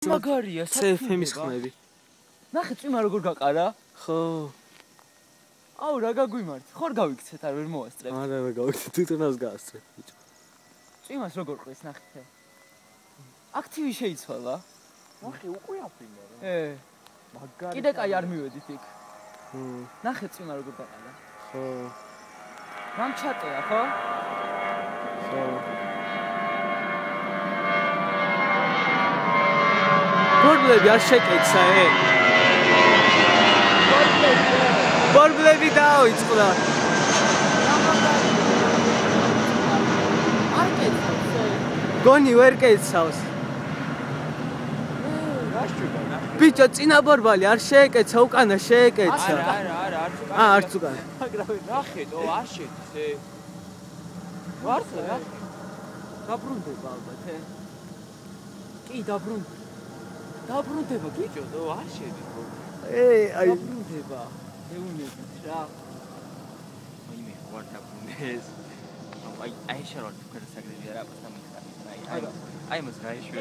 მაგარია, CFM-ის ხმები. ნახე წვიმა როგორ გაყარა? ხო. აუ რა გაგვიმართ? ხარ გავიქცეთ არ ვერ მოვასწრებ. არა რა გავიქცეთ, თვითონაც გაასწრებ ბიჭო. წვიმას როგორ ყრის ნახე. აქტივი შეიცვალა. ნახე უკვე აფრინდა რა. მაგარი. კიდე კაი არ მივედით იქ. ნახე წვიმა როგორ გაყარა. ხო. მამ ჩატეა ხო? ხო. ბორბლები არ შეკეცა ბორბლები დაიწყდა არ კეცავს გონი ვერ კეცავს ბიჭო წინა ბორბალი არ შეეკეცა უკანა შეეკეცა არა არც უკანა ნახეთო არ შეეცე ვარსა რა დაბრუნდება ალბათ კი დაბრუნდება ბიჭო დო არ შედი აი დაბრუნდება ეუნებით რა აი მე ვარ დაბრუნდეს აი შენ ვარ თქვენ საგრედია რა პასტა მიხარ აი მას გაიშვი